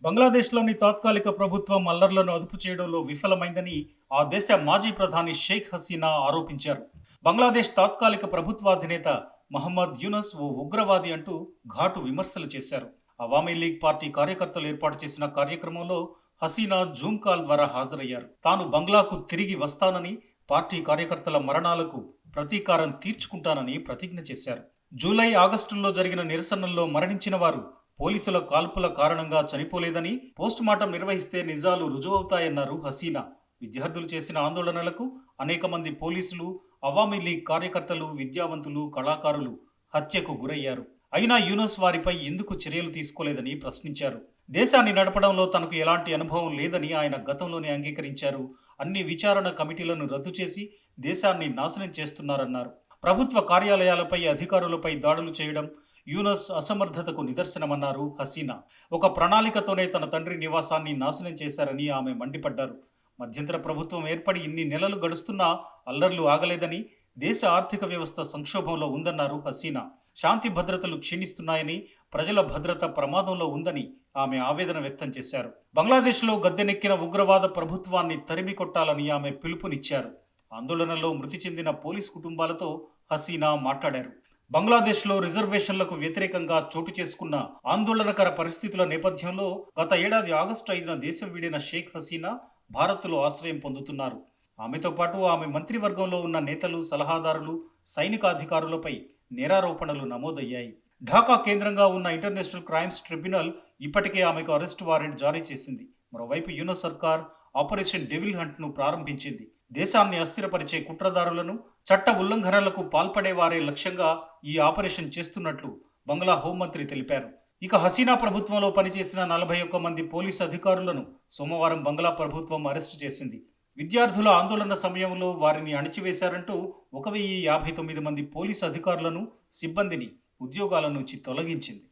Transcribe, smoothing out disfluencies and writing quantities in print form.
బంగ్లాదేశ్లోని తాత్కాలిక ప్రభుత్వం అల్లర్లను అదుపు చేయడంలో విఫలమైందని ఆ దేశ మాజీ ప్రధాని షేక్ హసీనా ఆరోపించారు. బంగ్లాదేశ్ తాత్కాలిక ప్రభుత్వాధినేత మహమ్మద్ యూనస్ ఓ ఉగ్రవాది అంటూ ఘాటు విమర్శలు చేశారు. అవామీ లీగ్ పార్టీ కార్యకర్తలు ఏర్పాటు చేసిన కార్యక్రమంలో హసీనా జూమ్ కాల్ ద్వారా హాజరయ్యారు. తాను బంగ్లాకు తిరిగి వస్తానని, పార్టీ కార్యకర్తల మరణాలకు ప్రతీకారం తీర్చుకుంటానని ప్రతిజ్ఞ చేశారు. జూలై, ఆగస్టుల్లో జరిగిన నిరసనల్లో మరణించిన వారు పోలీసుల కాల్పుల కారణంగా చనిపోలేదని, పోస్టుమార్టం నిర్వహిస్తే నిజాలు రుజువవుతాయన్నారు హసీనా. విద్యార్థులు చేసిన ఆందోళనలకు అనేక మంది పోలీసులు, అవామీ లీగ్ కార్యకర్తలు, విద్యావంతులు, కళాకారులు హత్యకు గురయ్యారు. అయినా యూనస్ వారిపై ఎందుకు చర్యలు తీసుకోలేదని ప్రశ్నించారు. దేశాన్ని నడపడంలో తనకు ఎలాంటి అనుభవం లేదని ఆయన గతంలోనే అంగీకరించారు. అన్ని విచారణ కమిటీలను రద్దు చేసి దేశాన్ని నాశనం చేస్తున్నారన్నారు. ప్రభుత్వ కార్యాలయాలపై, అధికారులపై దాడులు చేయడం యూనస్ అసమర్థతకు నిదర్శనమన్నారు హసీనా. ఒక ప్రణాళికతోనే తన తండ్రి నివాసాన్ని నాశనం చేశారని ఆమె మండిపడ్డారు. మధ్యంతర ప్రభుత్వం ఏర్పడి ఇన్ని నెలలు గడుస్తున్నా అల్లర్లు ఆగలేదని, దేశ ఆర్థిక వ్యవస్థ సంక్షోభంలో ఉందన్నారు హసీనా. శాంతి భద్రతలు క్షీణిస్తున్నాయని, ప్రజల భద్రత ప్రమాదంలో ఉందని ఆమె ఆవేదన వ్యక్తం చేశారు. బంగ్లాదేశ్లో గద్దెనెక్కిన ఉగ్రవాద ప్రభుత్వాన్ని తరిమి కొట్టాలని ఆమె పిలుపునిచ్చారు. ఆందోళనలో మృతి చెందిన పోలీస్ కుటుంబాలతో హసీనా మాట్లాడారు. బంగ్లాదేశ్లో రిజర్వేషన్లకు వ్యతిరేకంగా చోటు చేసుకున్న ఆందోళనకర పరిస్థితుల నేపథ్యంలో గత ఏడాది ఆగస్టు 5న దేశం వీడిన షేక్ హసీనా భారత్లో ఆశ్రయం పొందుతున్నారు. ఆమెతో పాటు ఆమె మంత్రివర్గంలో ఉన్న నేతలు, సలహాదారులు, సైనిక అధికారులపై నేరారోపణలు నమోదయ్యాయి. ఢాకా కేంద్రంగా ఉన్న ఇంటర్నేషనల్ క్రైమ్స్ ట్రిబ్యునల్ ఇప్పటికే ఆమెకు అరెస్ట్ వారెంట్ జారీ చేసింది. మరోవైపు యూనస్ సర్కార్ ఆపరేషన్ డెవిల్ హంట్ను ప్రారంభించింది. దేశాన్ని అస్థిరపరిచే కుట్రదారులను, చట్ట ఉల్లంఘనలకు పాల్పడే వారే లక్ష్యంగా ఈ ఆపరేషన్ చేస్తున్నట్లు బంగ్లా హోంమంత్రి తెలిపారు. ఇక హసీనా ప్రభుత్వంలో పనిచేసిన 41 మంది పోలీసు అధికారులను సోమవారం బంగ్లా ప్రభుత్వం అరెస్టు చేసింది. విద్యార్థుల ఆందోళన సమయంలో వారిని అణిచివేశారంటూ 1059 మంది పోలీసు అధికారులను, సిబ్బందిని ఉద్యోగాల నుంచి తొలగించింది.